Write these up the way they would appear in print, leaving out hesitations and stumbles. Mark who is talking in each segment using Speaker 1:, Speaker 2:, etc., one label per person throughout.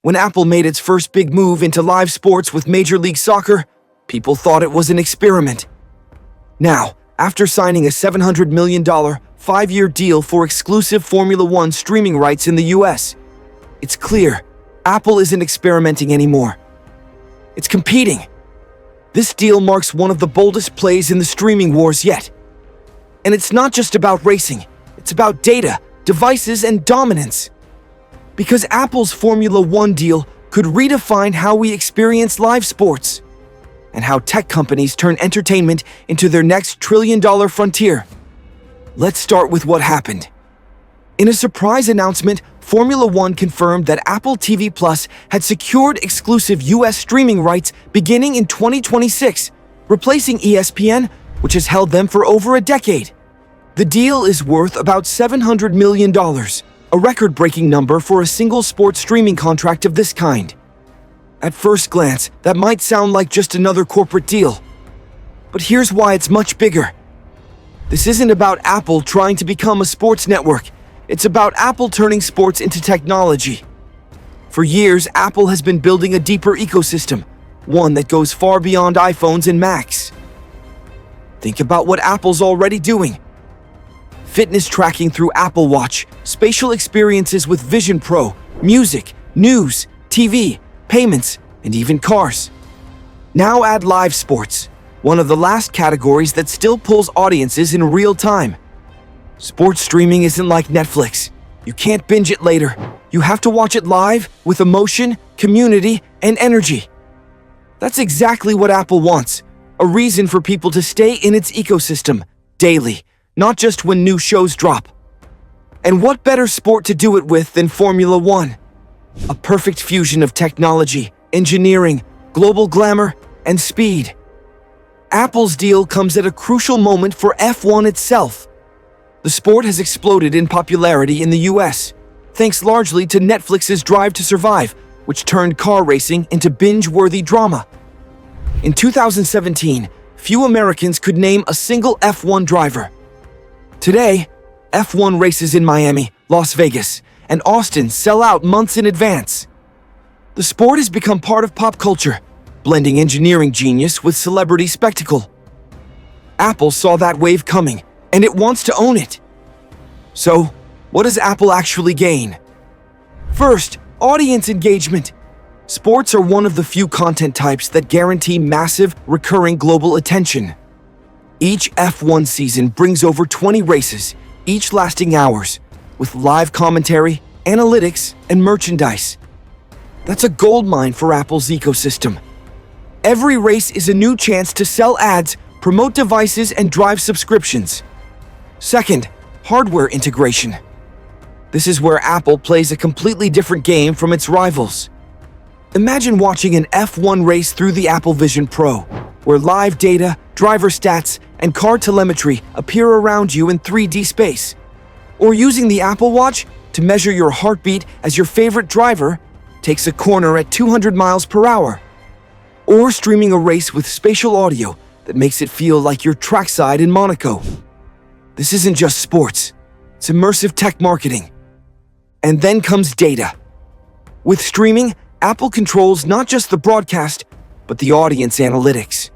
Speaker 1: When Apple made its first big move into live sports with Major League Soccer, people thought it was an experiment. Now, after signing a $700 million, 5-year deal for exclusive Formula One streaming rights in the US, it's clear Apple isn't experimenting anymore. It's competing. This deal marks one of the boldest plays in the streaming wars yet. And it's not just about racing, it's about data, devices, and dominance. Because Apple's Formula One deal could redefine how we experience live sports and how tech companies turn entertainment into their next trillion-dollar frontier. Let's start with what happened. In a surprise announcement, Formula One confirmed that Apple TV Plus had secured exclusive US streaming rights beginning in 2026, replacing ESPN, which has held them for over a decade. The deal is worth about $700 million, a record-breaking number for a single sports streaming contract of this kind. At first glance, that might sound like just another corporate deal. But here's why it's much bigger. This isn't about Apple trying to become a sports network. It's about Apple turning sports into technology. For years, Apple has been building a deeper ecosystem, one that goes far beyond iPhones and Macs. Think about what Apple's already doing. Fitness tracking through Apple Watch, spatial experiences with Vision Pro, music, news, TV, payments, and even cars. Now add live sports, one of the last categories that still pulls audiences in real time. Sports streaming isn't like Netflix. You can't binge it later. You have to watch it live with emotion, community, and energy. That's exactly what Apple wants, a reason for people to stay in its ecosystem daily, not just when new shows drop. And what better sport to do it with than Formula One? A perfect fusion of technology, engineering, global glamour, and speed. Apple's deal comes at a crucial moment for F1 itself. The sport has exploded in popularity in the US, thanks largely to Netflix's Drive to Survive, which turned car racing into binge-worthy drama. In 2017, few Americans could name a single F1 driver. Today, F1 races in Miami, Las Vegas, and Austin sell out months in advance. The sport has become part of pop culture, blending engineering genius with celebrity spectacle. Apple saw that wave coming, and it wants to own it. So, what does Apple actually gain? First, audience engagement. Sports are one of the few content types that guarantee massive, recurring global attention. Each F1 season brings over 20 races, each lasting hours, with live commentary, analytics, and merchandise. That's a goldmine for Apple's ecosystem. Every race is a new chance to sell ads, promote devices, and drive subscriptions. Second, hardware integration. This is where Apple plays a completely different game from its rivals. Imagine watching an F1 race through the Apple Vision Pro, where live data, driver stats, and car telemetry appear around you in 3D space. Or using the Apple Watch to measure your heartbeat as your favorite driver takes a corner at 200 miles per hour. Or streaming a race with spatial audio that makes it feel like you're trackside in Monaco. This isn't just sports, it's immersive tech marketing. And then comes data. With streaming, Apple controls not just the broadcast, but the audience analytics.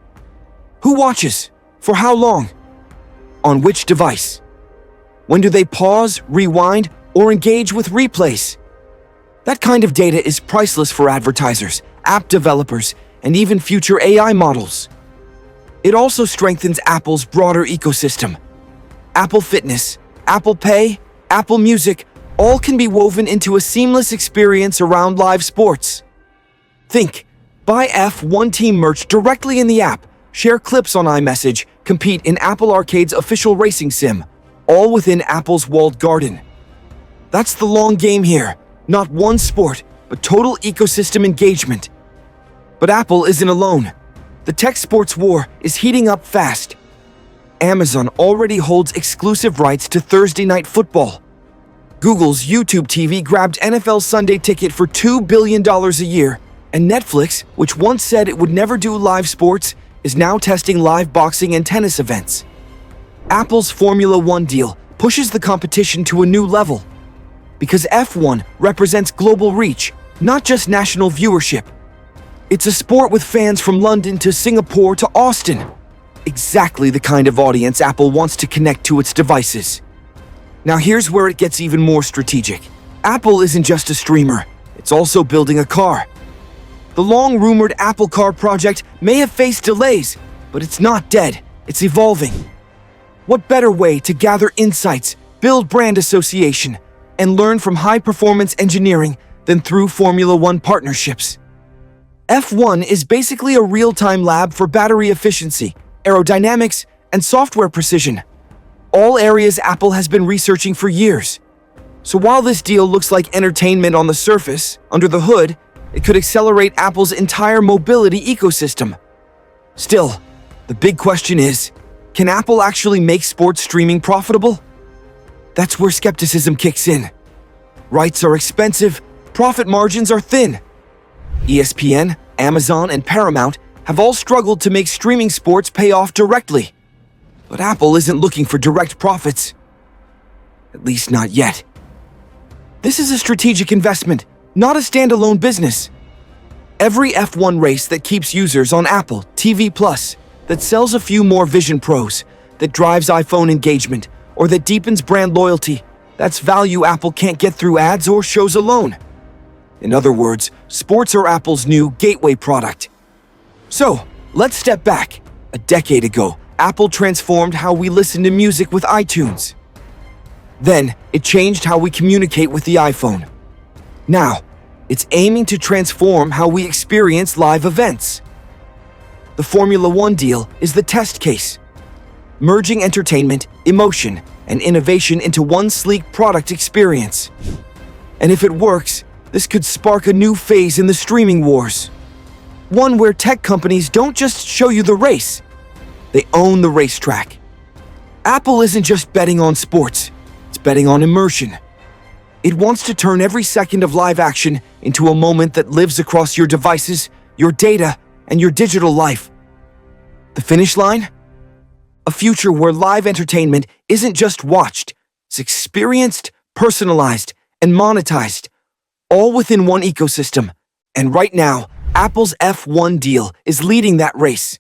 Speaker 1: Who watches? For how long? On which device? When do they pause, rewind, or engage with replays? That kind of data is priceless for advertisers, app developers, and even future AI models. It also strengthens Apple's broader ecosystem. Apple Fitness, Apple Pay, Apple Music, all can be woven into a seamless experience around live sports. Think, buy F1 team merch directly in the app, share clips on iMessage, compete in Apple Arcade's official racing sim, all within Apple's walled garden. That's the long game here, not one sport, but total ecosystem engagement. But Apple isn't alone. The tech sports war is heating up fast. Amazon already holds exclusive rights to Thursday Night Football. Google's YouTube TV grabbed NFL Sunday Ticket for $2 billion a year, and Netflix, which once said it would never do live sports, is now testing live boxing and tennis events. Apple's Formula One deal pushes the competition to a new level. Because F1 represents global reach, not just national viewership. It's a sport with fans from London to Singapore to Austin. Exactly the kind of audience Apple wants to connect to its devices. Now here's where it gets even more strategic. Apple isn't just a streamer, it's also building a car. The long-rumored Apple Car project may have faced delays, but it's not dead, it's evolving. What better way to gather insights, build brand association, and learn from high-performance engineering than through Formula One partnerships? F1 is basically a real-time lab for battery efficiency, aerodynamics, and software precision. All areas Apple has been researching for years. So while this deal looks like entertainment on the surface, under the hood, it could accelerate Apple's entire mobility ecosystem. Still, the big question is, can Apple actually make sports streaming profitable? That's where skepticism kicks in. Rights are expensive, profit margins are thin. ESPN, Amazon, and Paramount have all struggled to make streaming sports pay off directly. But Apple isn't looking for direct profits. At least not yet. This is a strategic investment, not a standalone business. Every F1 race that keeps users on Apple TV Plus, that sells a few more Vision Pros, that drives iPhone engagement, or that deepens brand loyalty, that's value Apple can't get through ads or shows alone. In other words, sports are Apple's new gateway product. So, let's step back. A decade ago, Apple transformed how we listen to music with iTunes. Then, it changed how we communicate with the iPhone. Now, it's aiming to transform how we experience live events. The Formula One deal is the test case, merging entertainment, emotion, and innovation into one sleek product experience. And if it works, this could spark a new phase in the streaming wars. One where tech companies don't just show you the race, they own the racetrack. Apple isn't just betting on sports, it's betting on immersion. It wants to turn every second of live action into a moment that lives across your devices, your data, and your digital life. The finish line? A future where live entertainment isn't just watched, it's experienced, personalized, and monetized, all within one ecosystem. And right now, Apple's F1 deal is leading that race.